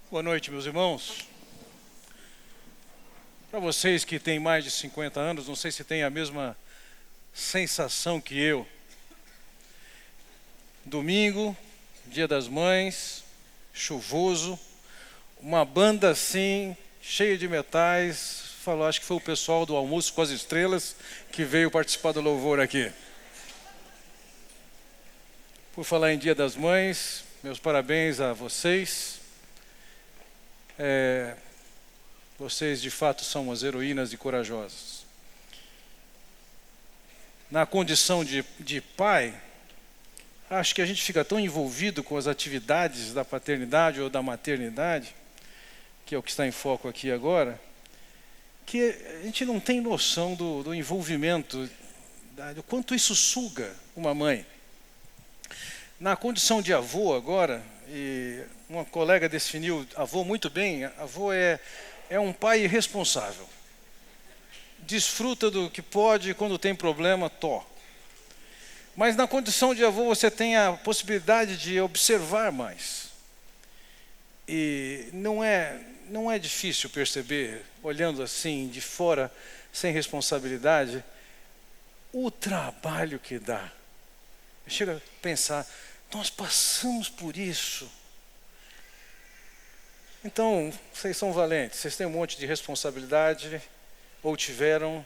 Boa noite, meus irmãos. Para vocês que têm mais de 50 anos, não sei se têm a mesma sensação que eu. Domingo, Dia das Mães, chuvoso, uma banda assim, cheia de metais. Falou, acho que foi o pessoal do Almoço com as Estrelas que veio participar do louvor aqui. Por falar em Dia das Mães, meus parabéns a vocês. Vocês de fato são umas heroínas e corajosas. Na condição de pai, acho que a gente fica tão envolvido com as atividades da paternidade ou da maternidade, que é o que está em foco aqui agora, que a gente não tem noção do envolvimento, do quanto isso suga uma mãe. Na condição de avô agora, e uma colega definiu avô muito bem, avô é um pai irresponsável. Desfruta do que pode, quando tem problema, Mas na condição de avô você tem a possibilidade de observar mais. E não é difícil perceber, olhando assim de fora, sem responsabilidade, o trabalho que dá. Chega a pensar, nós passamos por isso. Então, vocês são valentes, vocês têm um monte de responsabilidade, ou tiveram,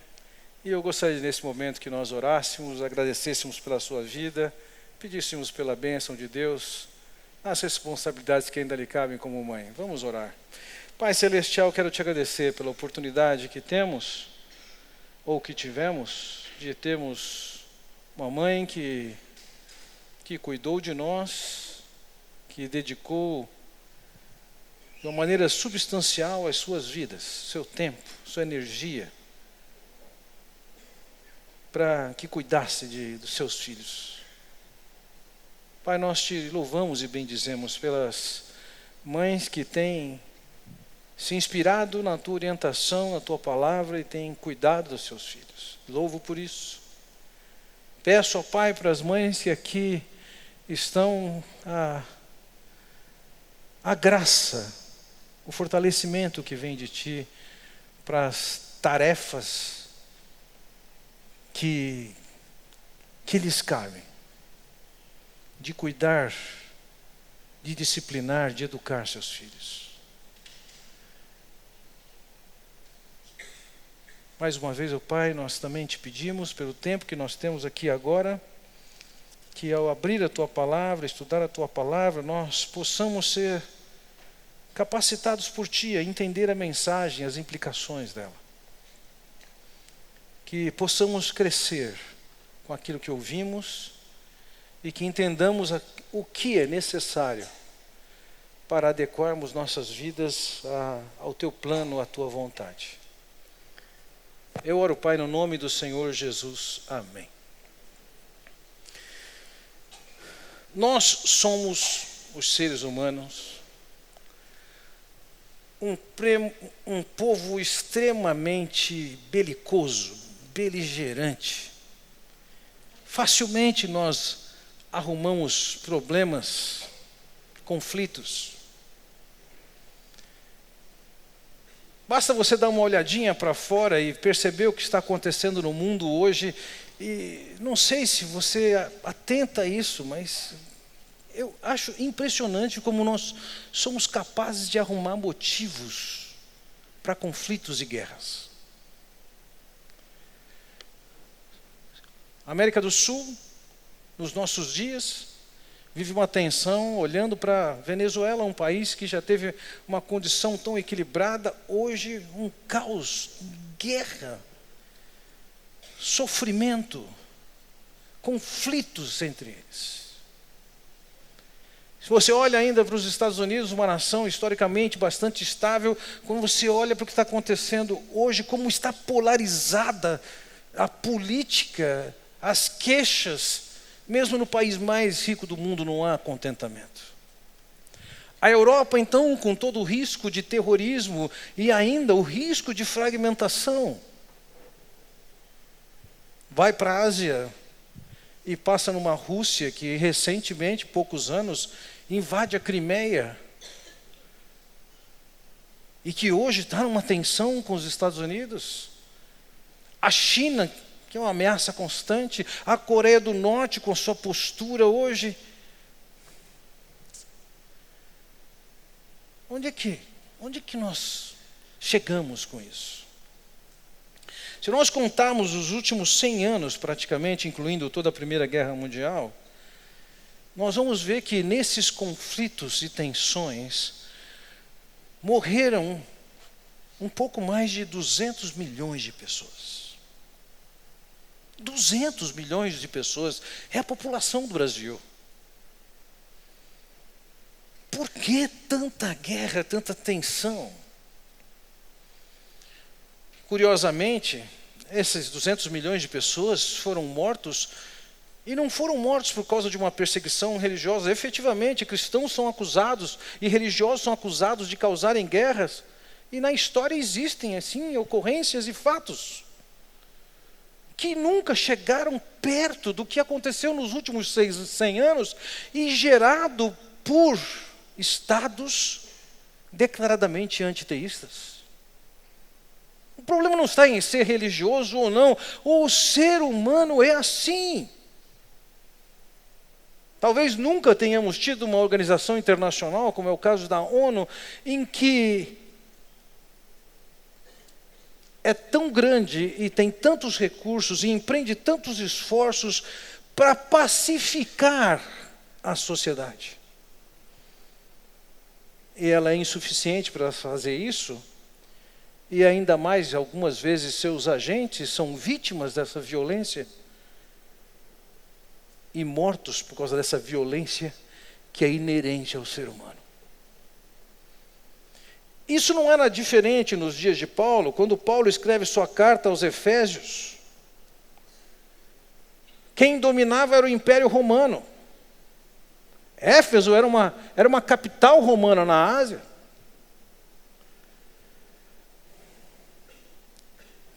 e eu gostaria nesse momento que nós orássemos, agradecêssemos pela sua vida, pedíssemos pela bênção de Deus, nas responsabilidades que ainda lhe cabem como mãe. Vamos orar. Pai Celestial, quero te agradecer pela oportunidade que temos, ou que tivemos, de termos uma mãe que cuidou de nós, que dedicou de uma maneira substancial as suas vidas, seu tempo, sua energia, para que cuidasse dos seus filhos. Pai, nós te louvamos e bendizemos pelas mães que têm se inspirado na tua orientação, na tua palavra e têm cuidado dos seus filhos. Louvo por isso. Peço ao Pai para as mães que aqui estão a graça, o fortalecimento que vem de Ti para as tarefas que lhes cabem, de cuidar, de disciplinar, de educar seus filhos. Mais uma vez, Pai, nós também te pedimos, pelo tempo que nós temos aqui agora, que ao abrir a Tua Palavra, estudar a Tua Palavra, nós possamos ser capacitados por Ti a entender a mensagem, as implicações dela. Que possamos crescer com aquilo que ouvimos e que entendamos o que é necessário para adequarmos nossas vidas ao Teu plano, à Tua vontade. Eu oro, Pai, no nome do Senhor Jesus. Amém. Nós somos, os seres humanos, um povo extremamente belicoso, beligerante. Facilmente nós arrumamos problemas, conflitos. Basta você dar uma olhadinha para fora e perceber o que está acontecendo no mundo hoje. E não sei se você atenta a isso, mas eu acho impressionante como nós somos capazes de arrumar motivos para conflitos e guerras. A América do Sul, nos nossos dias, vive uma tensão, olhando para Venezuela, um país que já teve uma condição tão equilibrada, hoje um caos, guerra, sofrimento, conflitos entre eles. Se você olha ainda para os Estados Unidos, uma nação historicamente bastante estável, quando você olha para o que está acontecendo hoje, como está polarizada a política, as queixas, mesmo no país mais rico do mundo não há contentamento. A Europa, então, com todo o risco de terrorismo e ainda o risco de fragmentação, vai para a Ásia e passa numa Rússia que recentemente, poucos anos, invade a Crimeia e que hoje está numa tensão com os Estados Unidos, a China, que é uma ameaça constante, a Coreia do Norte com sua postura hoje. Onde é que nós chegamos com isso? Se nós contarmos os últimos 100 anos, praticamente, incluindo toda a Primeira Guerra Mundial, nós vamos ver que nesses conflitos e tensões, morreram um pouco mais de 200 milhões de pessoas. 200 milhões de pessoas é a população do Brasil. Por que tanta guerra, tanta tensão? Curiosamente, esses 200 milhões de pessoas foram mortos, e não foram mortos por causa de uma perseguição religiosa. Efetivamente, cristãos são acusados e religiosos são acusados de causarem guerras, e na história existem, assim, ocorrências e fatos que nunca chegaram perto do que aconteceu nos últimos 100 anos e gerado por estados declaradamente antiteístas. O problema não está em ser religioso ou não. O ser humano é assim. Talvez nunca tenhamos tido uma organização internacional, como é o caso da ONU, em que é tão grande e tem tantos recursos e empreende tantos esforços para pacificar a sociedade. E ela é insuficiente para fazer isso, e ainda mais, algumas vezes, seus agentes são vítimas dessa violência e mortos por causa dessa violência que é inerente ao ser humano. Isso não era diferente nos dias de Paulo, quando Paulo escreve sua carta aos Efésios. Quem dominava era o Império Romano. Éfeso era uma capital romana na Ásia.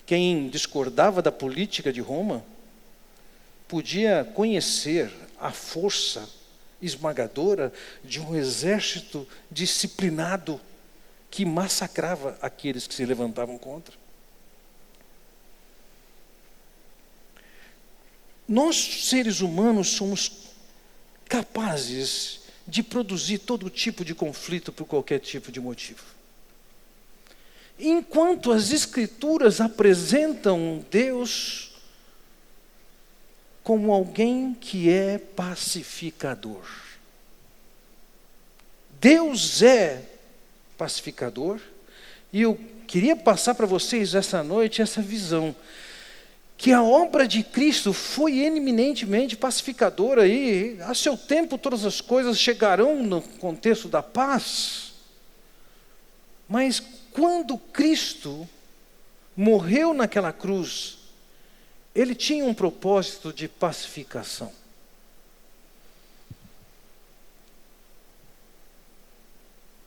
Quem discordava da política de Roma podia conhecer a força esmagadora de um exército disciplinado que massacrava aqueles que se levantavam contra. Nós, seres humanos, somos capazes de produzir todo tipo de conflito por qualquer tipo de motivo. Enquanto as Escrituras apresentam Deus como alguém que é pacificador. Deus é pacificador, e eu queria passar para vocês essa noite essa visão, que a obra de Cristo foi eminentemente pacificadora, e a seu tempo todas as coisas chegarão no contexto da paz, mas quando Cristo morreu naquela cruz, ele tinha um propósito de pacificação.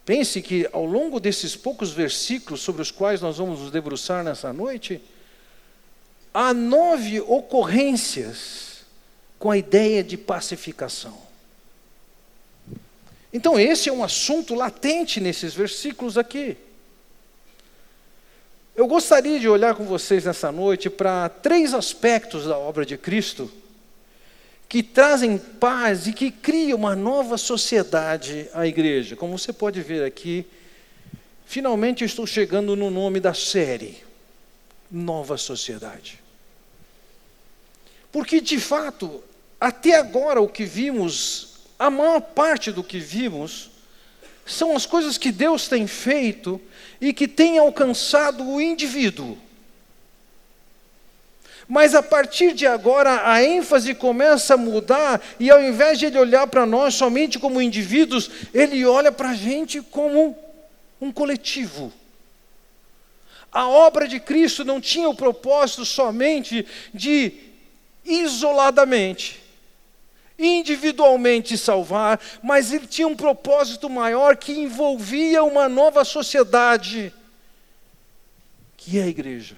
Pense que ao longo desses poucos versículos sobre os quais nós vamos nos debruçar nessa noite, há 9 ocorrências com a ideia de pacificação. Então esse é um assunto latente nesses versículos aqui. Eu gostaria de olhar com vocês nessa noite para 3 aspectos da obra de Cristo que trazem paz e que criam uma nova sociedade à igreja. Como você pode ver aqui, finalmente eu estou chegando no nome da série, Nova Sociedade. Porque, de fato, até agora o que vimos, a maior parte do que vimos, são as coisas que Deus tem feito e que tem alcançado o indivíduo. Mas a partir de agora a ênfase começa a mudar, e ao invés de ele olhar para nós somente como indivíduos, ele olha para a gente como um coletivo. A obra de Cristo não tinha o propósito somente de isoladamente, individualmente salvar, mas ele tinha um propósito maior que envolvia uma nova sociedade, que é a igreja.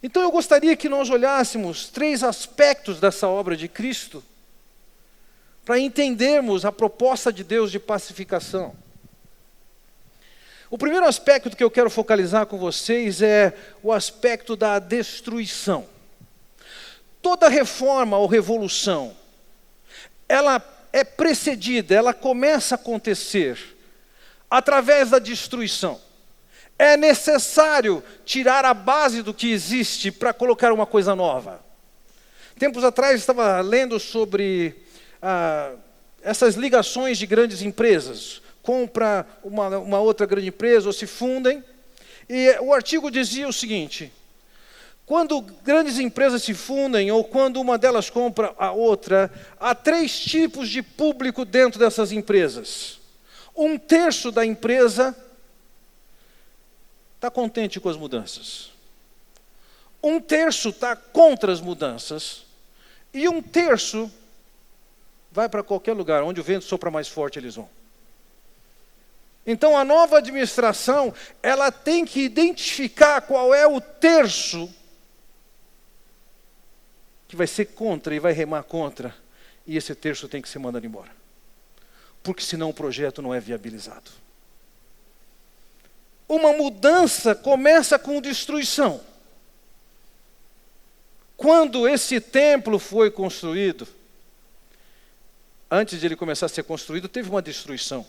Então eu gostaria que nós olhássemos 3 aspectos dessa obra de Cristo, para entendermos a proposta de Deus de pacificação. O primeiro aspecto que eu quero focalizar com vocês é o aspecto da destruição. Toda reforma ou revolução, ela é precedida, ela começa a acontecer através da destruição. É necessário tirar a base do que existe para colocar uma coisa nova. Tempos atrás estava lendo sobre essas ligações de grandes empresas. Compra uma outra grande empresa ou se fundem. E o artigo dizia o seguinte: quando grandes empresas se fundem ou quando uma delas compra a outra, há 3 tipos de público dentro dessas empresas. 1/3 da empresa está contente com as mudanças. 1/3 está contra as mudanças. E 1/3 vai para qualquer lugar, onde o vento sopra mais forte eles vão. Então a nova administração, ela tem que identificar qual é o terço que vai ser contra e vai remar contra, e esse terço tem que ser mandado embora. Porque senão o projeto não é viabilizado. Uma mudança começa com destruição. Quando esse templo foi construído, antes de ele começar a ser construído, teve uma destruição.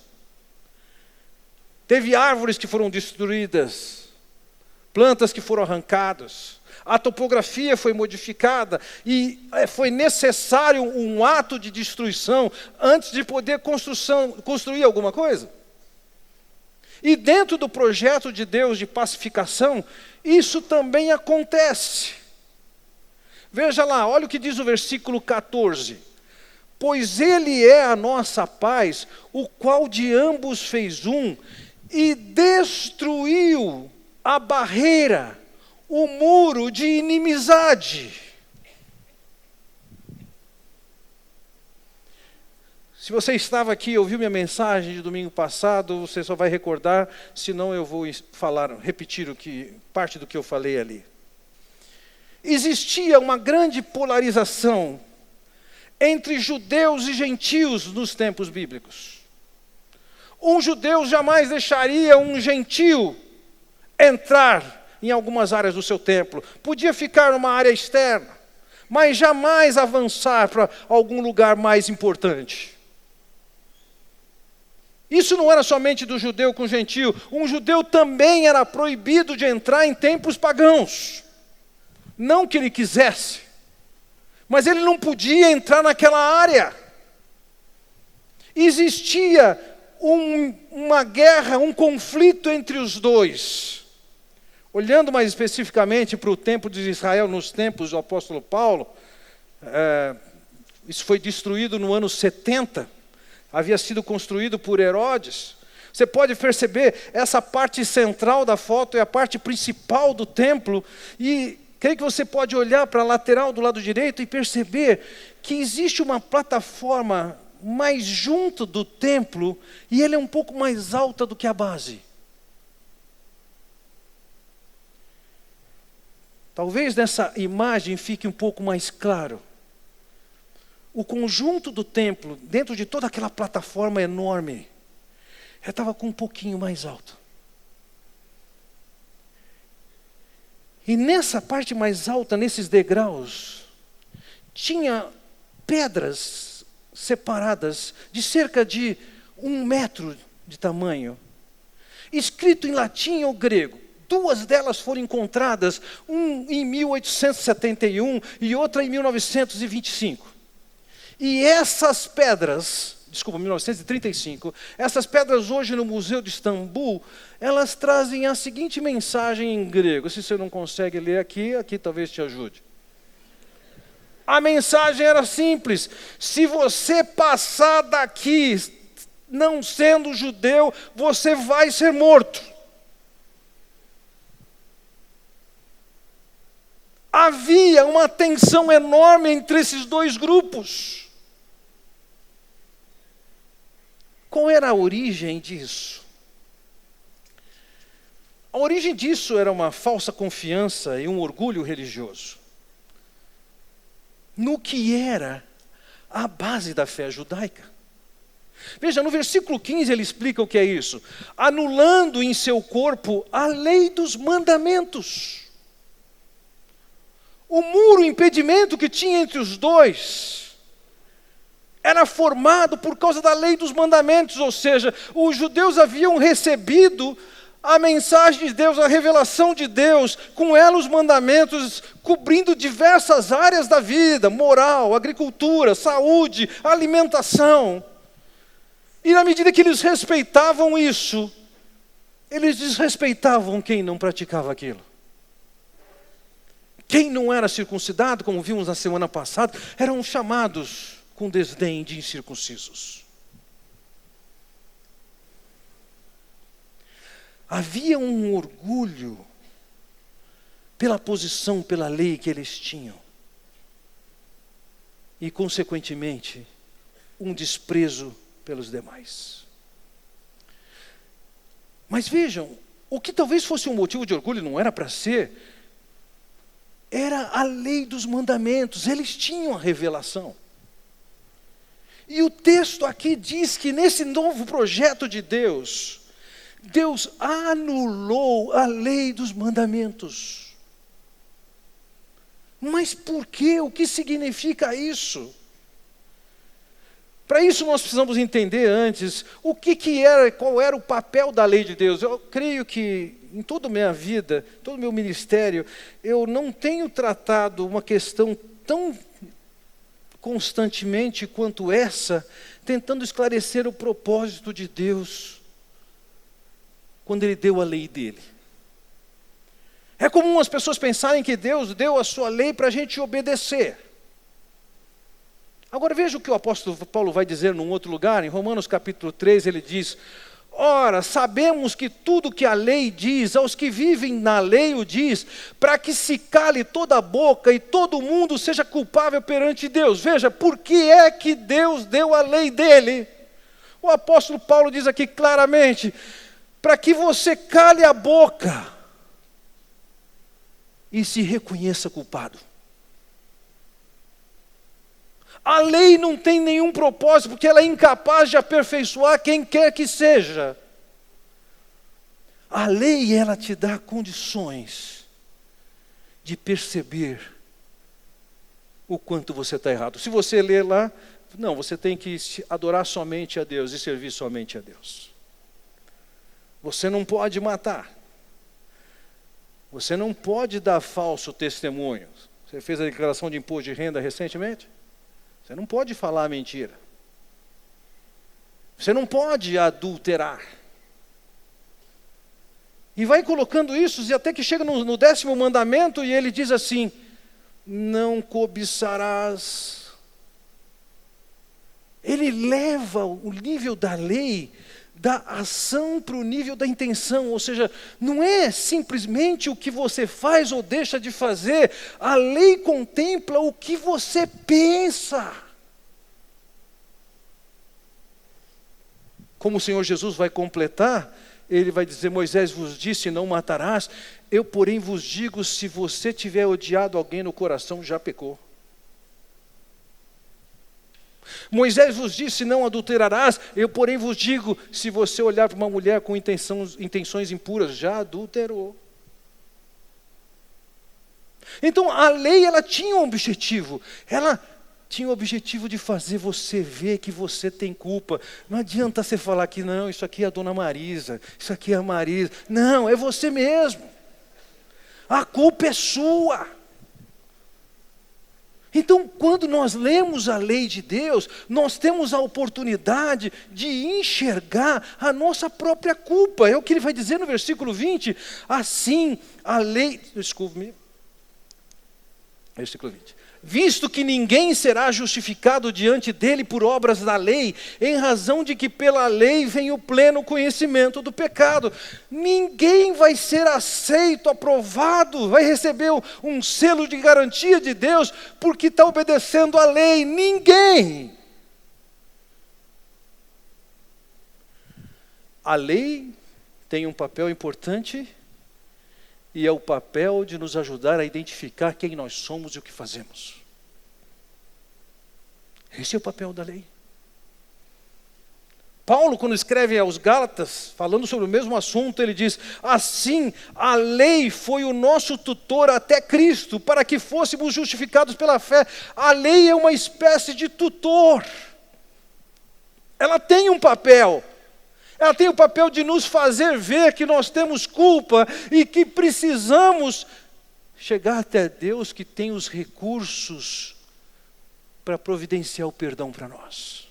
Teve árvores que foram destruídas, plantas que foram arrancadas, a topografia foi modificada e foi necessário um ato de destruição antes de poder construir alguma coisa. E dentro do projeto de Deus de pacificação, isso também acontece. Veja lá, olha o que diz o versículo 14. Pois ele é a nossa paz, o qual de ambos fez um, e destruiu a barreira, o muro de inimizade. Se você estava aqui e ouviu minha mensagem de domingo passado, você só vai recordar, senão eu vou repetir parte do que eu falei ali. Existia uma grande polarização entre judeus e gentios nos tempos bíblicos. Um judeu jamais deixaria um gentio entrar em algumas áreas do seu templo. Podia ficar numa área externa, mas jamais avançar para algum lugar mais importante. Isso não era somente do judeu com o gentio. Um judeu também era proibido de entrar em templos pagãos. Não que ele quisesse, mas ele não podia entrar naquela área. Existia uma guerra, um conflito entre os dois. Olhando mais especificamente para o templo de Israel nos tempos do apóstolo Paulo, isso foi destruído no ano 70, havia sido construído por Herodes. Você pode perceber, essa parte central da foto é a parte principal do templo, e creio que você pode olhar para a lateral do lado direito e perceber que existe uma plataforma mais junto do templo, e ela é um pouco mais alta do que a base. Talvez nessa imagem fique um pouco mais claro. O conjunto do templo, dentro de toda aquela plataforma enorme, estava com um pouquinho mais alto. E nessa parte mais alta, nesses degraus, tinha pedras separadas de cerca de 1 metro de tamanho, escrito em latim ou grego. 2 delas foram encontradas, uma em 1871 e outra em 1925. E essas pedras, 1935, essas pedras hoje no Museu de Istambul, elas trazem a seguinte mensagem em grego. Se você não consegue ler aqui talvez te ajude. A mensagem era simples: se você passar daqui não sendo judeu, você vai ser morto. Havia uma tensão enorme entre esses dois grupos. Qual era a origem disso? A origem disso era uma falsa confiança e um orgulho religioso no que era a base da fé judaica. Veja, no versículo 15 ele explica o que é isso. Anulando em seu corpo a lei dos mandamentos. O muro, o impedimento que tinha entre os dois, era formado por causa da lei dos mandamentos, ou seja, os judeus haviam recebido a mensagem de Deus, a revelação de Deus, com ela os mandamentos, cobrindo diversas áreas da vida, moral, agricultura, saúde, alimentação. E na medida que eles respeitavam isso, eles desrespeitavam quem não praticava aquilo. Quem não era circuncidado, como vimos na semana passada, eram chamados com desdém de incircuncisos. Havia um orgulho pela posição, pela lei que eles tinham. E, consequentemente, um desprezo pelos demais. Mas vejam, o que talvez fosse um motivo de orgulho, não era para ser, era a lei dos mandamentos, eles tinham a revelação. E o texto aqui diz que nesse novo projeto de Deus, Deus anulou a lei dos mandamentos. Mas por quê? O que significa isso? Para isso nós precisamos entender antes o que era, qual era o papel da lei de Deus. Eu creio que em toda a minha vida, todo o meu ministério, eu não tenho tratado uma questão tão constantemente quanto essa, tentando esclarecer o propósito de Deus quando Ele deu a lei dele. É comum as pessoas pensarem que Deus deu a sua lei para a gente obedecer. Agora veja o que o apóstolo Paulo vai dizer num outro lugar, em Romanos capítulo 3, ele diz: ora, sabemos que tudo que a lei diz, aos que vivem na lei o diz, para que se cale toda a boca e todo mundo seja culpável perante Deus. Veja, por que é que Deus deu a lei dele? O apóstolo Paulo diz aqui claramente, para que você cale a boca e se reconheça culpado. A lei não tem nenhum propósito, porque ela é incapaz de aperfeiçoar quem quer que seja. A lei, ela te dá condições de perceber o quanto você está errado. Se você ler lá, não, você tem que adorar somente a Deus e servir somente a Deus. Você não pode matar. Você não pode dar falso testemunho. Você fez a declaração de imposto de renda recentemente? Você não pode falar mentira. Você não pode adulterar. E vai colocando isso, e até que chega no 10º mandamento, e ele diz assim: não cobiçarás. Ele leva o nível da lei, da ação para o nível da intenção, ou seja, não é simplesmente o que você faz ou deixa de fazer, a lei contempla o que você pensa. Como o Senhor Jesus vai completar, ele vai dizer: Moisés vos disse, não matarás, eu porém vos digo, se você tiver odiado alguém no coração, já pecou. Moisés vos disse, não adulterarás, eu porém vos digo, se você olhar para uma mulher com intenções impuras, já adulterou. Então a lei, ela tinha um objetivo, ela tinha o objetivo de fazer você ver que você tem culpa. Não adianta você falar que não, isso aqui é a dona Marisa, isso aqui é a Marisa. Não, é você mesmo. A culpa é sua. Então, quando nós lemos a lei de Deus, nós temos a oportunidade de enxergar a nossa própria culpa. É o que ele vai dizer no versículo 20. Assim, a lei... Desculpe-me. Versículo 20. Visto que ninguém será justificado diante dele por obras da lei, em razão de que pela lei vem o pleno conhecimento do pecado. Ninguém vai ser aceito, aprovado, vai receber um selo de garantia de Deus, porque está obedecendo a lei. Ninguém. A lei tem um papel importante, e é o papel de nos ajudar a identificar quem nós somos e o que fazemos. Esse é o papel da lei. Paulo, quando escreve aos Gálatas, falando sobre o mesmo assunto, ele diz: assim, a lei foi o nosso tutor até Cristo, para que fôssemos justificados pela fé. A lei é uma espécie de tutor. Ela tem um papel. Ela tem o papel de nos fazer ver que nós temos culpa e que precisamos chegar até Deus, que tem os recursos para providenciar o perdão para nós.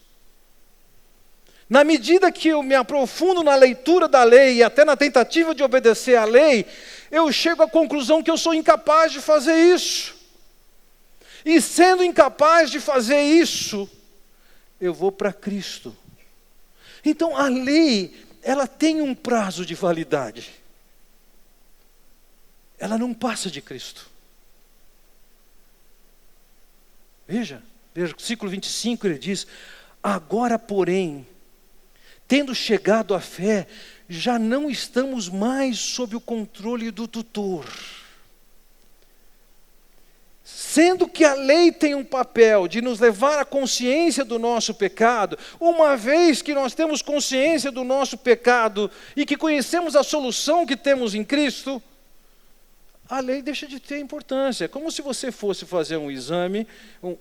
Na medida que eu me aprofundo na leitura da lei e até na tentativa de obedecer à lei, eu chego à conclusão que eu sou incapaz de fazer isso. E sendo incapaz de fazer isso, eu vou para Cristo. Então a lei, ela tem um prazo de validade. Ela não passa de Cristo. Veja, versículo 25 ele diz: agora porém, tendo chegado à fé, já não estamos mais sob o controle do tutor. Sendo que a lei tem um papel de nos levar à consciência do nosso pecado, uma vez que nós temos consciência do nosso pecado e que conhecemos a solução que temos em Cristo, a lei deixa de ter importância. É como se você fosse fazer um exame,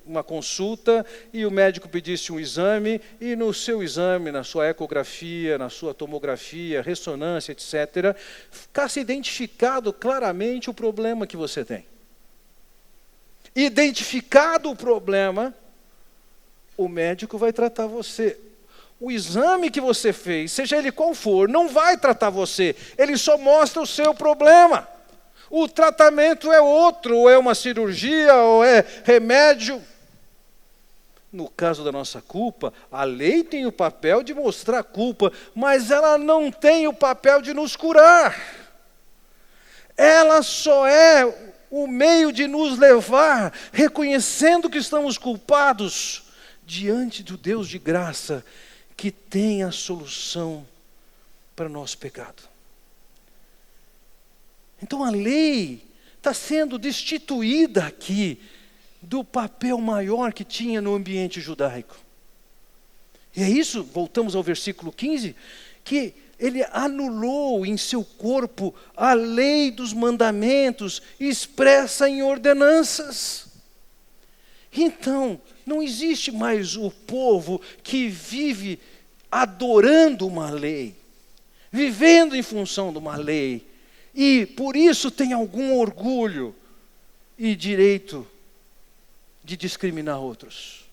uma consulta, e o médico pedisse um exame, e no seu exame, na sua ecografia, na sua tomografia, ressonância, etc., ficasse identificado claramente o problema que você tem. Identificado o problema, o médico vai tratar você. O exame que você fez, seja ele qual for, não vai tratar você, ele só mostra o seu problema. O tratamento é outro, ou é uma cirurgia, ou é remédio. No caso da nossa culpa, a lei tem o papel de mostrar a culpa, mas ela não tem o papel de nos curar. Ela só é o meio de nos levar, reconhecendo que estamos culpados, diante do Deus de graça, que tem a solução para o nosso pecado. Então a lei está sendo destituída aqui do papel maior que tinha no ambiente judaico. E é isso, voltamos ao versículo 15, que ele anulou em seu corpo a lei dos mandamentos expressa em ordenanças. Então, não existe mais o povo que vive adorando uma lei, vivendo em função de uma lei, e por isso tem algum orgulho e direito de discriminar outros.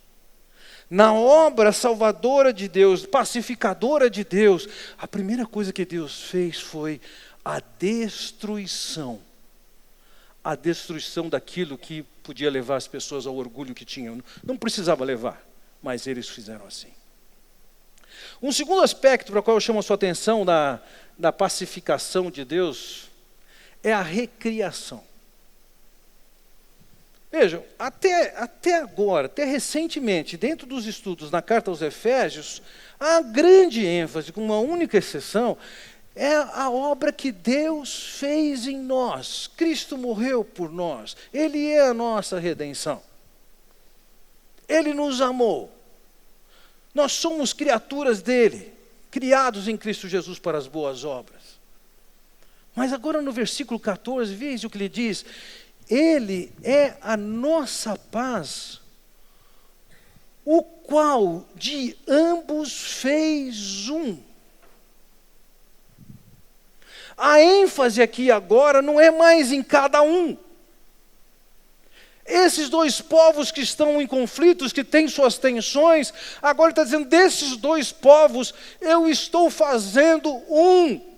Na obra salvadora de Deus, pacificadora de Deus, a primeira coisa que Deus fez foi a destruição daquilo que podia levar as pessoas ao orgulho que tinham. Não precisava levar, mas eles fizeram assim. Um segundo aspecto para o qual eu chamo a sua atenção da pacificação de Deus é a recriação. Vejam, até agora, até recentemente, dentro dos estudos na carta aos Efésios, a grande ênfase, com uma única exceção, é a obra que Deus fez em nós. Cristo morreu por nós. Ele é a nossa redenção. Ele nos amou. Nós somos criaturas dele, criados em Cristo Jesus para as boas obras. Mas agora no versículo 14, veja o que ele diz: Ele é a nossa paz, o qual de ambos fez um. A ênfase aqui agora não é mais em cada um. Esses dois povos que estão em conflitos, que têm suas tensões, agora ele está dizendo, desses dois povos, eu estou fazendo um.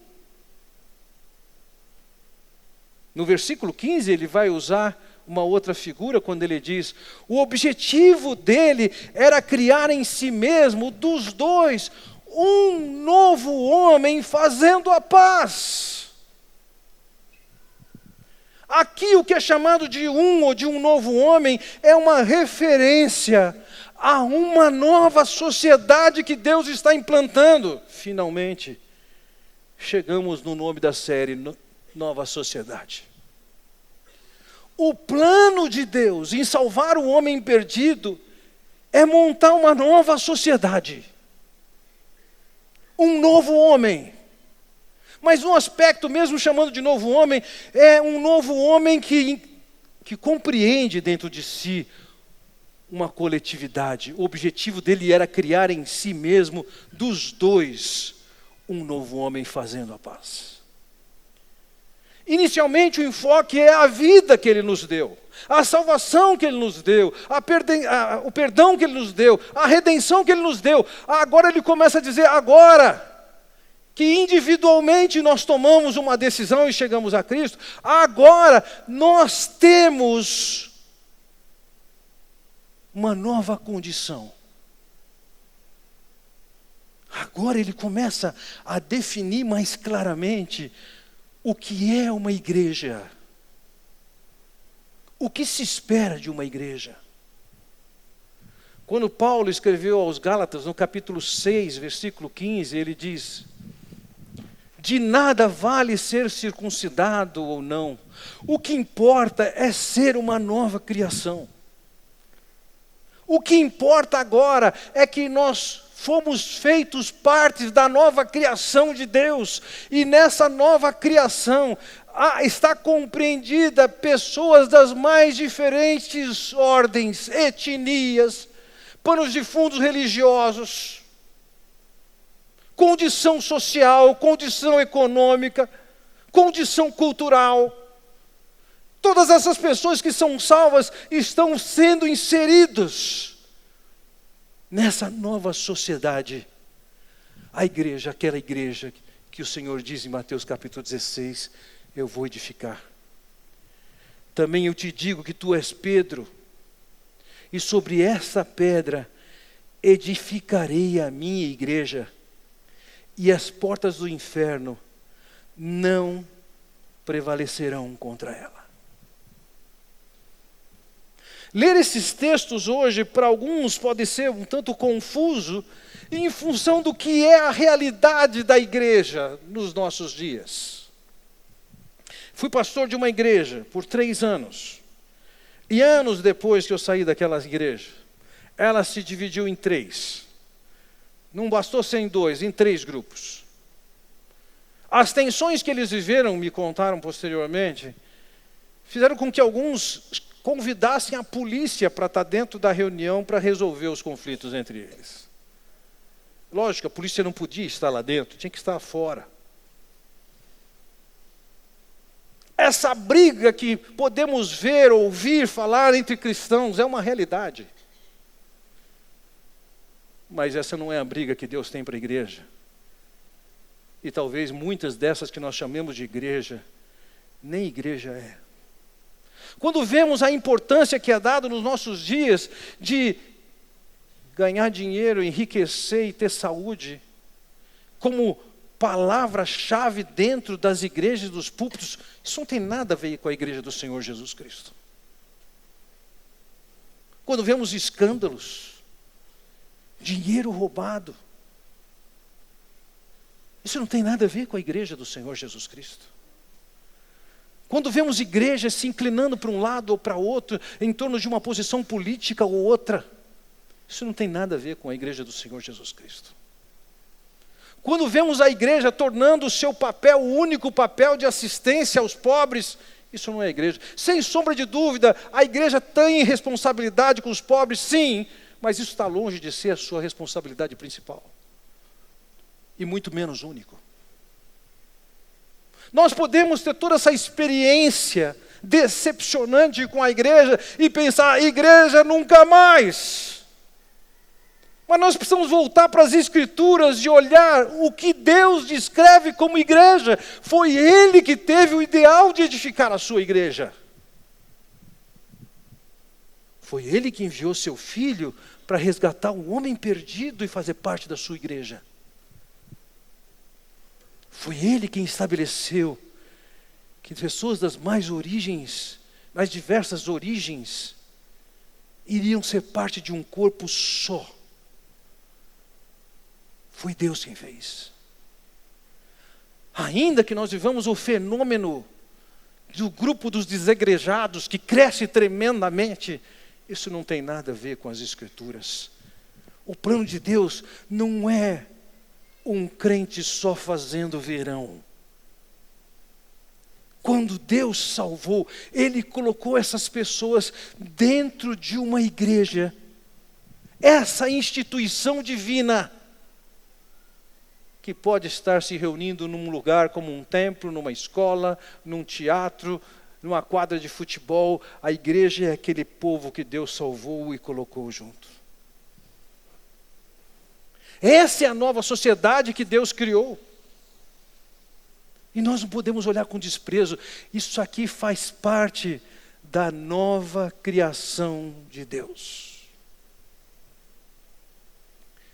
No versículo 15, ele vai usar uma outra figura, quando ele diz, o objetivo dele era criar em si mesmo, dos dois, um novo homem fazendo a paz. Aqui o que é chamado de um ou de um novo homem é uma referência a uma nova sociedade que Deus está implantando. Finalmente, chegamos no nome da série, Nova Sociedade. O plano de Deus em salvar o homem perdido é montar uma nova sociedade. um novo homem. Mas um aspecto, mesmo chamando de novo homem, é um novo homem que compreende dentro de si uma coletividade. O objetivo dele era criar em si mesmo, dos dois, um novo homem fazendo a paz. Inicialmente o enfoque é a vida que ele nos deu, a salvação que ele nos deu, o perdão que ele nos deu, a redenção que ele nos deu. Agora ele começa a dizer, agora que individualmente nós tomamos uma decisão e chegamos a Cristo, agora nós temos uma nova condição. Agora ele começa a definir mais claramente o que é uma igreja. O que se espera de uma igreja? Quando Paulo escreveu aos Gálatas, no capítulo 6, versículo 15, ele diz: de nada vale ser circuncidado ou não. O que importa é ser uma nova criação. O que importa agora é que nós fomos feitos partes da nova criação de Deus. E nessa nova criação está compreendida pessoas das mais diferentes ordens, etnias, panos de fundos religiosos, condição social, condição econômica, condição cultural. Todas essas pessoas que são salvas estão sendo inseridos nessa nova sociedade. A igreja, aquela igreja que o Senhor diz em Mateus capítulo 16, eu vou edificar. Também eu te digo que tu és Pedro, e sobre essa pedra edificarei a minha igreja, e as portas do inferno não prevalecerão contra ela. Ler esses textos hoje, para alguns, pode ser um tanto confuso, em função do que é a realidade da igreja nos nossos dias. Fui pastor de uma igreja por 3 anos. E anos depois que eu saí daquela igreja, ela se dividiu em 3. Não bastou ser em 2, em 3 grupos. As tensões que eles viveram, me contaram posteriormente, fizeram com que alguns convidassem a polícia para estar dentro da reunião para resolver os conflitos entre eles. Lógico, a polícia não podia estar lá dentro, tinha que estar fora. Essa briga que podemos ver, ouvir, falar entre cristãos é uma realidade. Mas essa não é a briga que Deus tem para a igreja. E talvez muitas dessas que nós chamamos de igreja, nem igreja é. Quando vemos a importância que é dada nos nossos dias de ganhar dinheiro, enriquecer e ter saúde, como palavra-chave dentro das igrejas, dos púlpitos, isso não tem nada a ver com a igreja do Senhor Jesus Cristo. Quando vemos escândalos, dinheiro roubado, isso não tem nada a ver com a igreja do Senhor Jesus Cristo. Quando vemos igrejas se inclinando para um lado ou para outro, em torno de uma posição política ou outra, isso não tem nada a ver com a igreja do Senhor Jesus Cristo. Quando vemos a igreja tornando o seu papel, o único papel de assistência aos pobres, isso não é igreja. Sem sombra de dúvida, a igreja tem responsabilidade com os pobres, sim, mas isso está longe de ser a sua responsabilidade principal. E muito menos único. Nós podemos ter toda essa experiência decepcionante com a igreja e pensar, igreja nunca mais. Mas nós precisamos voltar para as Escrituras e olhar o que Deus descreve como igreja. Foi Ele que teve o ideal de edificar a sua igreja. Foi Ele que enviou seu Filho para resgatar um homem perdido e fazer parte da sua igreja. Foi Ele quem estabeleceu que pessoas das mais diversas origens, iriam ser parte de um corpo só. Foi Deus quem fez. Ainda que nós vivamos o fenômeno do grupo dos desegrejados, que cresce tremendamente, isso não tem nada a ver com as Escrituras. O plano de Deus não é um crente só fazendo verão. Quando Deus salvou, Ele colocou essas pessoas dentro de uma igreja, essa instituição divina, que pode estar se reunindo num lugar como um templo, numa escola, num teatro, numa quadra de futebol. A igreja é aquele povo que Deus salvou e colocou junto. Essa é a nova sociedade que Deus criou. E nós não podemos olhar com desprezo. Isso aqui faz parte da nova criação de Deus.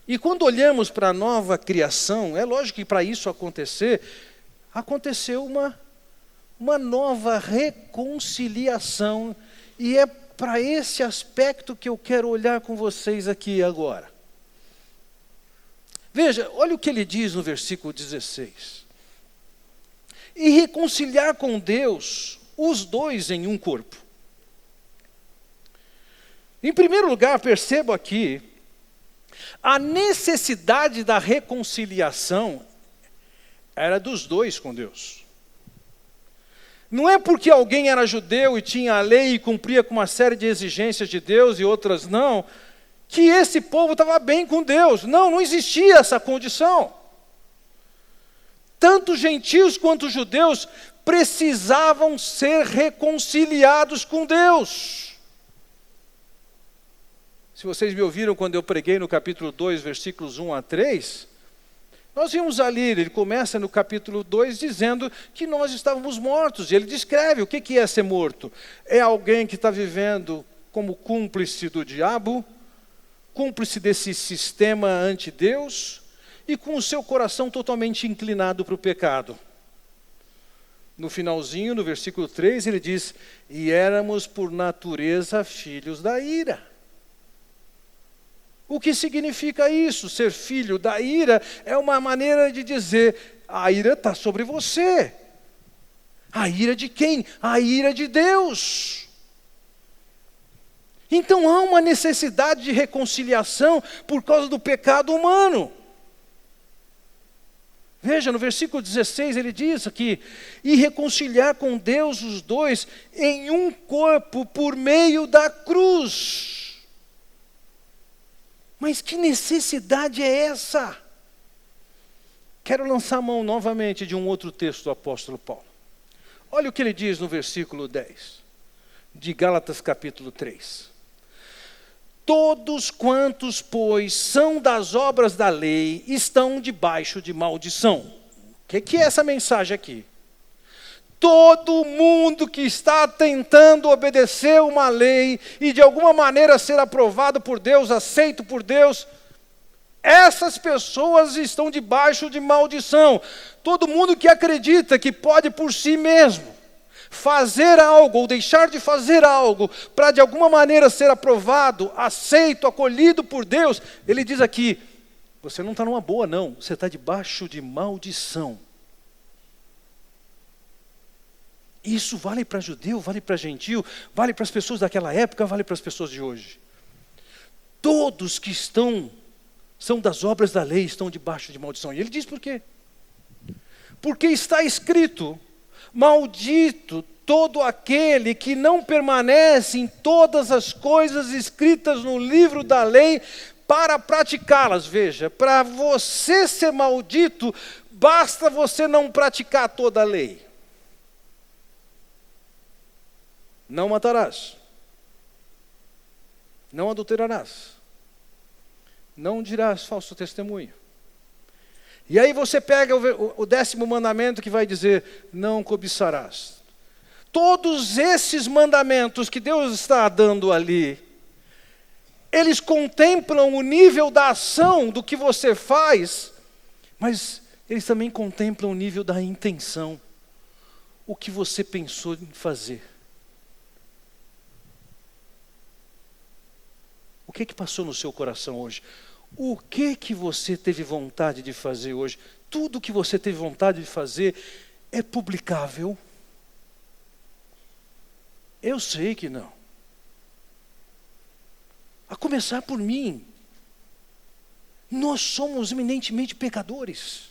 E quando olhamos para a nova criação, é lógico que para isso acontecer, aconteceu uma nova reconciliação. E é para esse aspecto que eu quero olhar com vocês aqui agora. Veja, olha o que ele diz no versículo 16. E reconciliar com Deus os dois em um corpo. Em primeiro lugar, percebo aqui, a necessidade da reconciliação era dos dois com Deus. Não é porque alguém era judeu e tinha a lei e cumpria com uma série de exigências de Deus e outras não, que esse povo estava bem com Deus. Não existia essa condição. Tanto gentios quanto judeus precisavam ser reconciliados com Deus. Se vocês me ouviram quando eu preguei no capítulo 2, versículos 1 a 3, nós vimos ali, ele começa no capítulo 2 dizendo que nós estávamos mortos. E ele descreve o que é ser morto. É alguém que está vivendo como cúmplice do diabo, cúmplice desse sistema anti-Deus, e com o seu coração totalmente inclinado para o pecado. No finalzinho, no versículo 3, ele diz, e éramos por natureza filhos da ira. O que significa isso? Ser filho da ira é uma maneira de dizer, a ira está sobre você. A ira de quem? A ira de Deus. Então há uma necessidade de reconciliação por causa do pecado humano. Veja, no versículo 16 ele diz aqui, e reconciliar com Deus os dois em um corpo por meio da cruz. Mas que necessidade é essa? Quero lançar a mão novamente de um outro texto do apóstolo Paulo. Olha o que ele diz no versículo 10, de Gálatas capítulo 3. Todos quantos, pois, são das obras da lei, estão debaixo de maldição. O que é essa mensagem aqui? Todo mundo que está tentando obedecer uma lei e de alguma maneira ser aprovado por Deus, aceito por Deus, essas pessoas estão debaixo de maldição. Todo mundo que acredita que pode por si mesmo fazer algo ou deixar de fazer algo para de alguma maneira ser aprovado, aceito, acolhido por Deus, ele diz aqui, você não está numa boa não, você está debaixo de maldição. Isso vale para judeu, vale para gentio, vale para as pessoas daquela época, vale para as pessoas de hoje. Todos que são das obras da lei, estão debaixo de maldição. E ele diz por quê? Porque está escrito, maldito todo aquele que não permanece em todas as coisas escritas no livro da lei para praticá-las. Veja, para você ser maldito, basta você não praticar toda a lei. Não matarás. Não adulterarás. Não dirás falso testemunho. E aí você pega o 10º mandamento que vai dizer, não cobiçarás. Todos esses mandamentos que Deus está dando ali, eles contemplam o nível da ação do que você faz, mas eles também contemplam o nível da intenção. O que você pensou em fazer. O que passou no seu coração hoje? O que você teve vontade de fazer hoje? Tudo que você teve vontade de fazer é publicável? Eu sei que não. A começar por mim. nós somos eminentemente pecadores.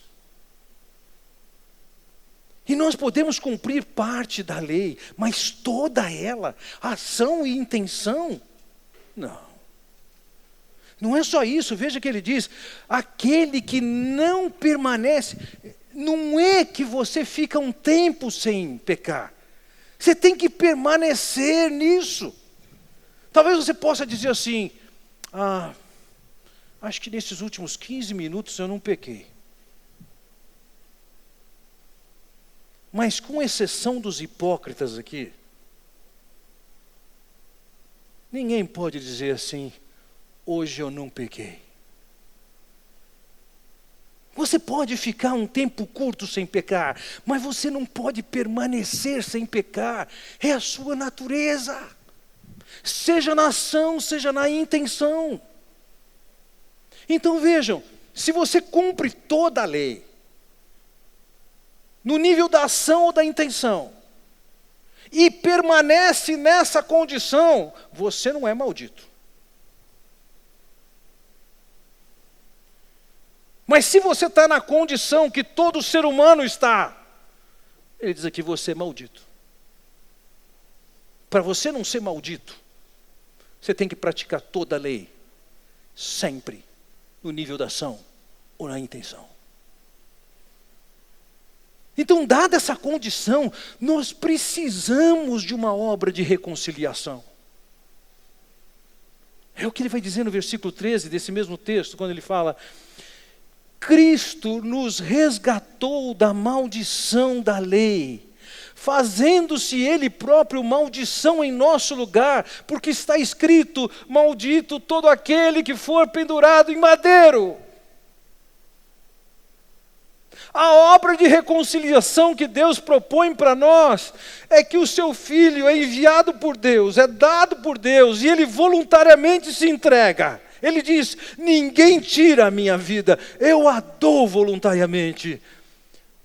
E nós podemos cumprir parte da lei, mas toda ela, ação e intenção, não. Não é só isso, veja que ele diz, aquele que não permanece, não é que você fica um tempo sem pecar. Você tem que permanecer nisso. Talvez você possa dizer assim, acho que nesses últimos 15 minutos eu não pequei. Mas com exceção dos hipócritas aqui, ninguém pode dizer assim, hoje eu não pequei. Você pode ficar um tempo curto sem pecar, mas você não pode permanecer sem pecar. É a sua natureza. Seja na ação, seja na intenção. Então vejam, se você cumpre toda a lei, no nível da ação ou da intenção, e permanece nessa condição, você não é maldito. Mas se você está na condição que todo ser humano está, ele diz aqui, você é maldito. Para você não ser maldito, você tem que praticar toda a lei, sempre, no nível da ação ou na intenção. Então, dada essa condição, nós precisamos de uma obra de reconciliação. É o que ele vai dizer no versículo 13 desse mesmo texto, quando ele fala, Cristo nos resgatou da maldição da lei, fazendo-se Ele próprio maldição em nosso lugar, porque está escrito, maldito todo aquele que for pendurado em madeiro. A obra de reconciliação que Deus propõe para nós é que o seu Filho é enviado por Deus, é dado por Deus, e Ele voluntariamente se entrega. Ele diz, ninguém tira a minha vida, eu a dou voluntariamente.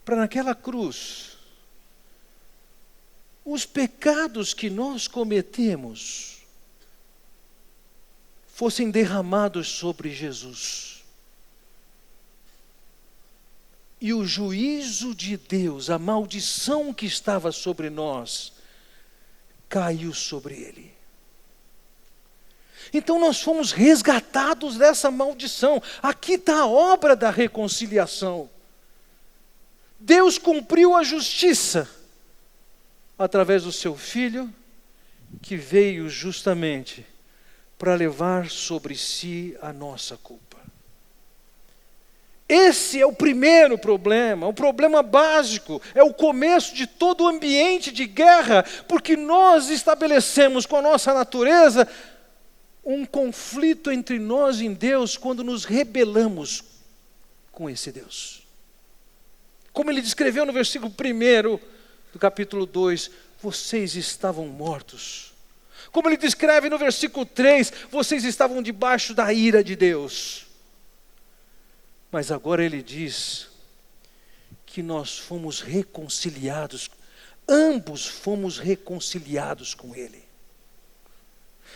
Para naquela cruz, os pecados que nós cometemos fossem derramados sobre Jesus. E o juízo de Deus, a maldição que estava sobre nós, caiu sobre ele. Então nós fomos resgatados dessa maldição. Aqui está a obra da reconciliação. Deus cumpriu a justiça através do seu Filho, que veio justamente para levar sobre si a nossa culpa. Esse é o primeiro problema, o problema básico, é o começo de todo o ambiente de guerra, porque nós estabelecemos com a nossa natureza um conflito entre nós e Deus quando nos rebelamos com esse Deus. Como ele descreveu no versículo 1 do capítulo 2, vocês estavam mortos. Como ele descreve no versículo 3, vocês estavam debaixo da ira de Deus. Mas agora ele diz que nós fomos reconciliados, ambos fomos reconciliados com ele.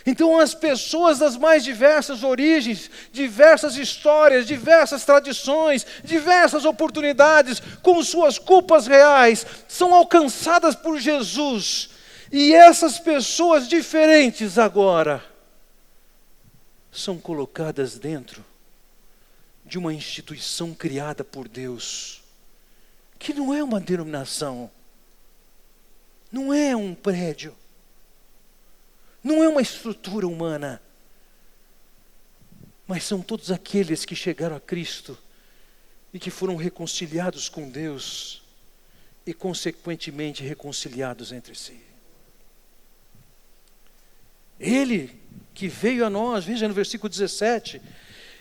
Então as pessoas das mais diversas origens, diversas histórias, diversas tradições, diversas oportunidades, com suas culpas reais, são alcançadas por Jesus. E essas pessoas diferentes agora são colocadas dentro de uma instituição criada por Deus, que não é uma denominação, não é um prédio, não é uma estrutura humana, mas são todos aqueles que chegaram a Cristo e que foram reconciliados com Deus e consequentemente reconciliados entre si. Ele que veio a nós, veja no versículo 17,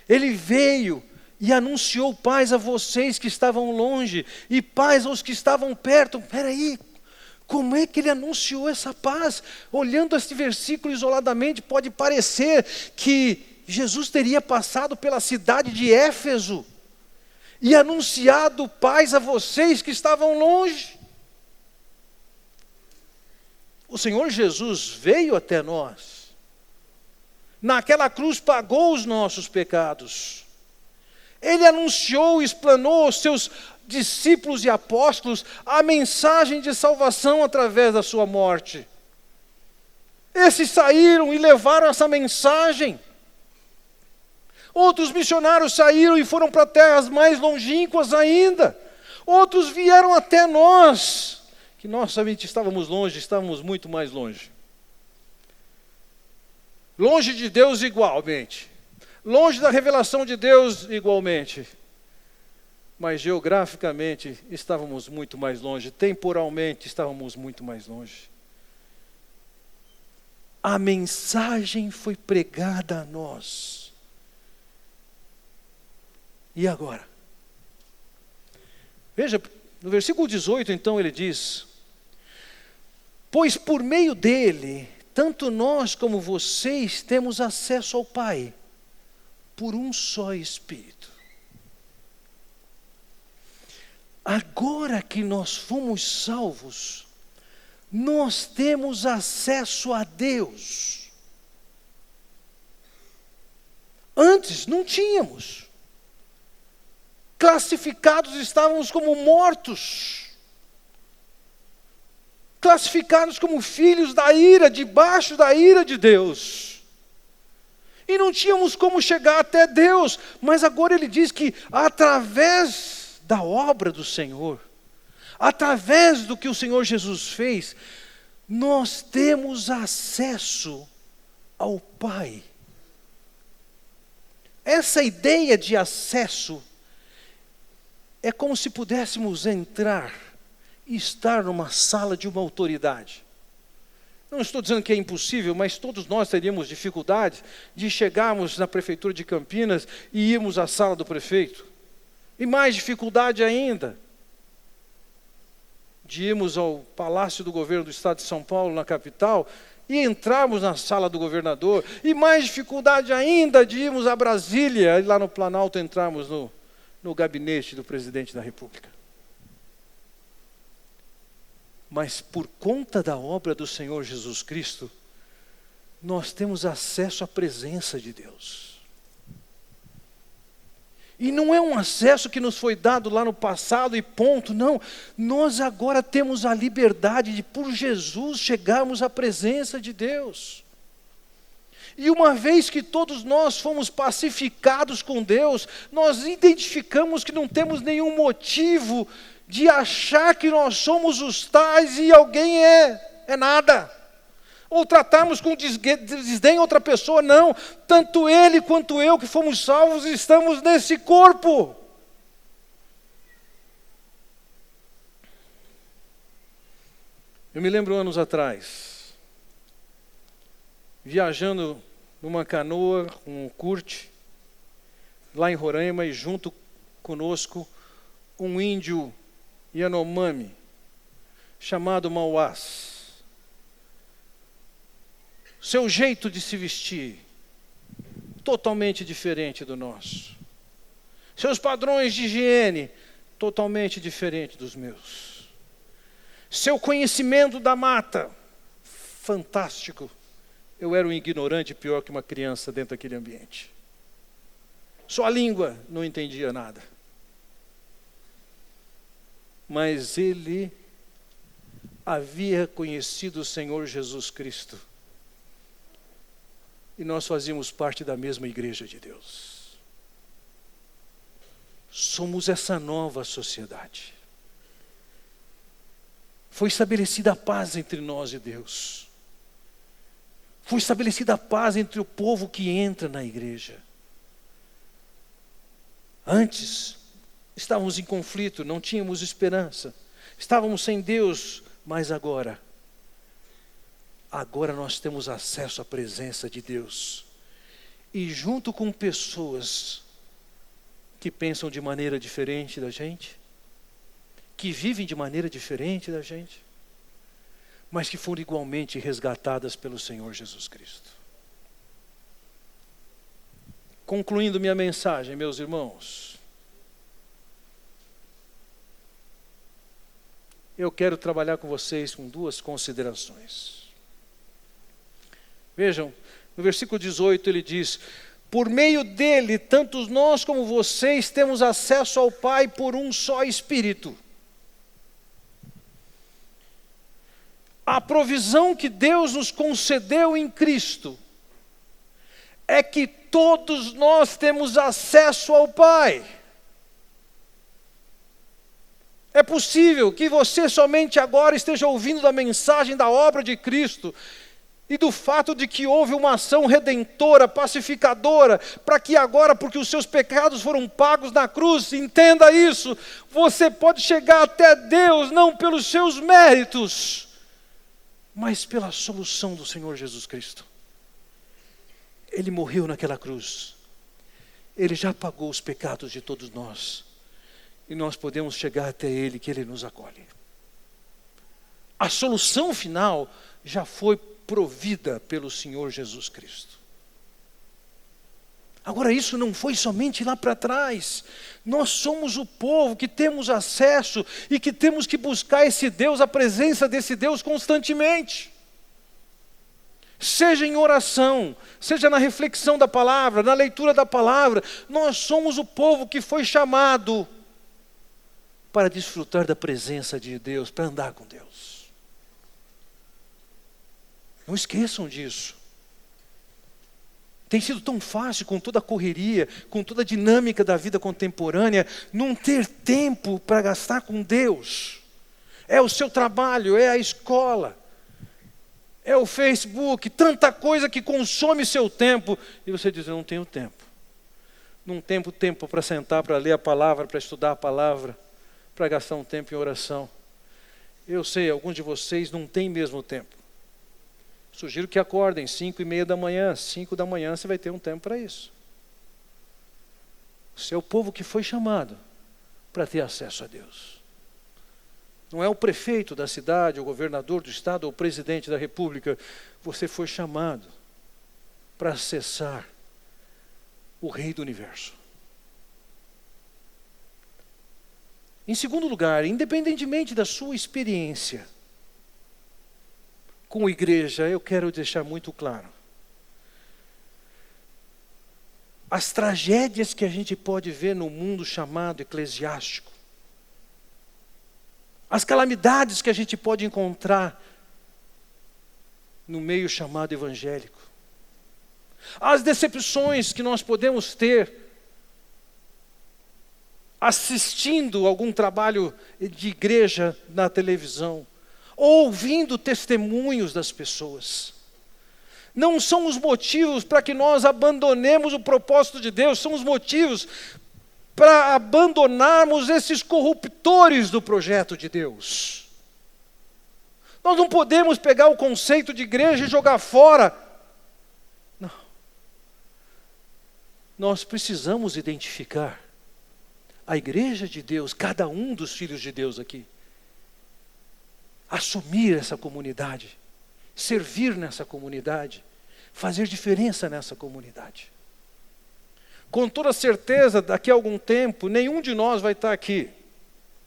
ele veio e anunciou paz a vocês que estavam longe e paz aos que estavam perto. Espera aí, como é que ele anunciou essa paz? Olhando este versículo isoladamente, pode parecer que Jesus teria passado pela cidade de Éfeso e anunciado paz a vocês que estavam longe. O Senhor Jesus veio até nós. Naquela cruz pagou os nossos pecados. Ele anunciou e explanou aos seus discípulos e apóstolos a mensagem de salvação através da sua morte. Esses saíram e levaram essa mensagem. Outros missionários saíram e foram para terras mais longínquas ainda. Outros vieram até nós, que nós somente estávamos longe, estávamos muito mais longe. Longe de Deus igualmente. Longe da revelação de Deus igualmente. Mas geograficamente estávamos muito mais longe. Temporalmente estávamos muito mais longe. A mensagem foi pregada a nós. E agora? Veja, no versículo 18 então ele diz: pois por meio dele, tanto nós como vocês temos acesso ao Pai, por um só Espírito. Agora que nós fomos salvos, nós temos acesso a Deus. Antes não tínhamos. Classificados estávamos como mortos. Classificados como filhos da ira, debaixo da ira de Deus. E não tínhamos como chegar até Deus. Mas agora ele diz que através da obra do Senhor, através do que o Senhor Jesus fez, nós temos acesso ao Pai. Essa ideia de acesso é como se pudéssemos entrar e estar numa sala de uma autoridade. Não estou dizendo que é impossível, mas todos nós teríamos dificuldade de chegarmos na prefeitura de Campinas e irmos à sala do prefeito. E mais dificuldade ainda de irmos ao Palácio do Governo do Estado de São Paulo, na capital, e entrarmos na sala do governador. E mais dificuldade ainda de irmos a Brasília, e lá no Planalto entrarmos no gabinete do presidente da República. Mas por conta da obra do Senhor Jesus Cristo, nós temos acesso à presença de Deus. E não é um acesso que nos foi dado lá no passado e ponto, não. Nós agora temos a liberdade de, por Jesus, chegarmos à presença de Deus. E uma vez que todos nós fomos pacificados com Deus, nós identificamos que não temos nenhum motivo de achar que nós somos os tais e alguém é nada. Ou tratarmos com desdém outra pessoa, não. Tanto ele quanto eu que fomos salvos estamos nesse corpo. Eu me lembro anos atrás, viajando numa canoa, um curte, lá em Roraima, e junto conosco um índio Yanomami, chamado Mauás. Seu jeito de se vestir, totalmente diferente do nosso. Seus padrões de higiene, totalmente diferente dos meus. Seu conhecimento da mata, fantástico. Eu era um ignorante pior que uma criança dentro daquele ambiente. Sua língua, não entendia nada. Mas ele havia conhecido o Senhor Jesus Cristo. E nós fazíamos parte da mesma igreja de Deus. Somos essa nova sociedade. Foi estabelecida a paz entre nós e Deus. Foi estabelecida a paz entre o povo que entra na igreja. Antes, estávamos em conflito, não tínhamos esperança. Estávamos sem Deus, mas agora nós temos acesso à presença de Deus. E junto com pessoas que pensam de maneira diferente da gente, que vivem de maneira diferente da gente, mas que foram igualmente resgatadas pelo Senhor Jesus Cristo. Concluindo minha mensagem, meus irmãos, eu quero trabalhar com vocês com duas considerações. Vejam, no versículo 18 ele diz: Por meio dele, tanto nós como vocês temos acesso ao Pai por um só Espírito. A provisão que Deus nos concedeu em Cristo é que todos nós temos acesso ao Pai. É possível que você somente agora esteja ouvindo da mensagem da obra de Cristo e do fato de que houve uma ação redentora, pacificadora, para que agora, porque os seus pecados foram pagos na cruz, entenda isso, você pode chegar até Deus não pelos seus méritos, mas pela solução do Senhor Jesus Cristo. Ele morreu naquela cruz. Ele já pagou os pecados de todos nós. E nós podemos chegar até Ele, que Ele nos acolhe. A solução final já foi provida pelo Senhor Jesus Cristo. Agora, isso não foi somente lá para trás. Nós somos o povo que temos acesso e que temos que buscar esse Deus, a presença desse Deus constantemente. Seja em oração, seja na reflexão da palavra, na leitura da palavra, nós somos o povo que foi chamado para desfrutar da presença de Deus, para andar com Deus. Não esqueçam disso. Tem sido tão fácil, com toda a correria, com toda a dinâmica da vida contemporânea, não ter tempo para gastar com Deus. É o seu trabalho, é a escola, é o Facebook, tanta coisa que consome seu tempo. E você diz, eu não tenho tempo. Não tenho tempo para sentar, para ler a palavra, para estudar a palavra, para gastar um tempo em oração. Eu sei, alguns de vocês não têm mesmo tempo. Sugiro que acordem 5:30 da manhã, 5 da manhã você vai ter um tempo para isso. Você é o povo que foi chamado para ter acesso a Deus. Não é o prefeito da cidade, o governador do estado, ou o presidente da república. Você foi chamado para acessar o Rei do Universo. Em segundo lugar, independentemente da sua experiência com a igreja, eu quero deixar muito claro. As tragédias que a gente pode ver no mundo chamado eclesiástico, as calamidades que a gente pode encontrar no meio chamado evangélico, as decepções que nós podemos ter assistindo algum trabalho de igreja na televisão, ouvindo testemunhos das pessoas, não são os motivos para que nós abandonemos o propósito de Deus, são os motivos para abandonarmos esses corruptores do projeto de Deus. Nós não podemos pegar o conceito de igreja e jogar fora. Não. Nós precisamos identificar a igreja de Deus, cada um dos filhos de Deus aqui. Assumir essa comunidade, servir nessa comunidade, fazer diferença nessa comunidade. Com toda certeza, daqui a algum tempo, nenhum de nós vai estar aqui.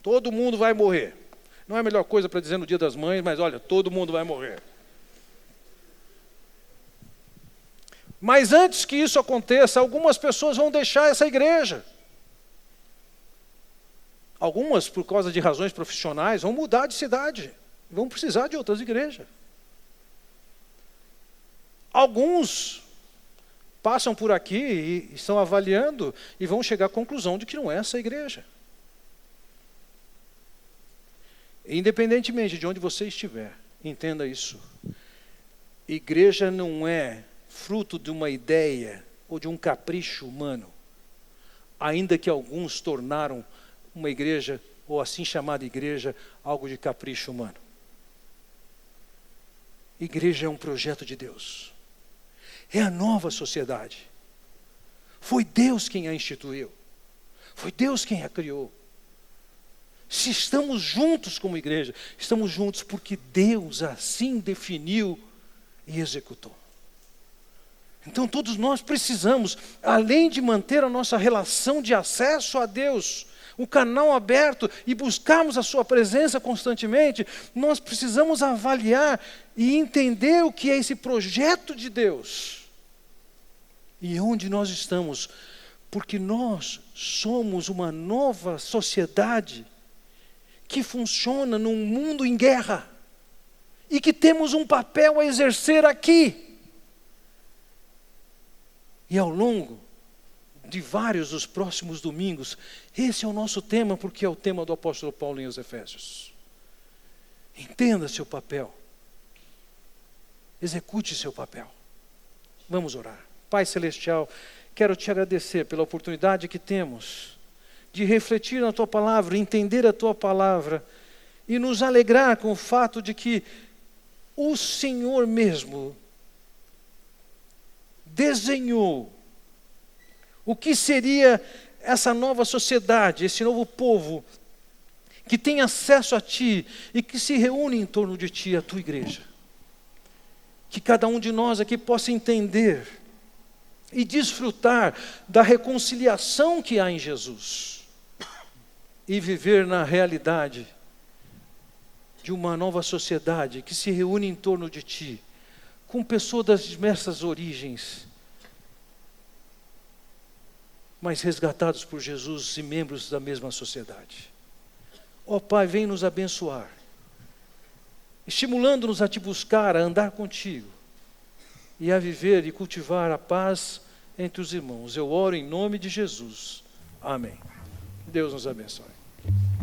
Todo mundo vai morrer. Não é a melhor coisa para dizer no Dia das Mães, mas olha, todo mundo vai morrer. Mas antes que isso aconteça, algumas pessoas vão deixar essa igreja. Algumas, por causa de razões profissionais, vão mudar de cidade. Vão precisar de outras igrejas. Alguns passam por aqui e estão avaliando e vão chegar à conclusão de que não é essa a igreja. Independentemente de onde você estiver, entenda isso. Igreja não é fruto de uma ideia ou de um capricho humano, ainda que alguns tornaram uma igreja, ou assim chamada igreja, algo de capricho humano. Igreja é um projeto de Deus. É a nova sociedade. Foi Deus quem a instituiu. Foi Deus quem a criou. Se estamos juntos como igreja, estamos juntos porque Deus assim definiu e executou. Então todos nós precisamos, além de manter a nossa relação de acesso a Deus, o canal aberto e buscarmos a sua presença constantemente, nós precisamos avaliar e entender o que é esse projeto de Deus. E onde nós estamos? Porque nós somos uma nova sociedade que funciona num mundo em guerra e que temos um papel a exercer aqui. E ao longo de vários dos próximos domingos, esse é o nosso tema, porque é o tema do apóstolo Paulo em os Efésios. Entenda seu papel. Execute seu papel. Vamos orar. Pai Celestial, quero te agradecer pela oportunidade que temos de refletir na Tua Palavra, entender a Tua Palavra e nos alegrar com o fato de que o Senhor mesmo desenhou o que seria essa nova sociedade, esse novo povo que tem acesso a Ti e que se reúne em torno de Ti, a Tua igreja. Que cada um de nós aqui possa entender e desfrutar da reconciliação que há em Jesus e viver na realidade de uma nova sociedade que se reúne em torno de Ti, com pessoas das diversas origens, mas resgatados por Jesus e membros da mesma sociedade. Ó Pai, vem nos abençoar, estimulando-nos a Te buscar, a andar contigo e a viver e cultivar a paz entre os irmãos. Eu oro em nome de Jesus. Amém. Deus nos abençoe.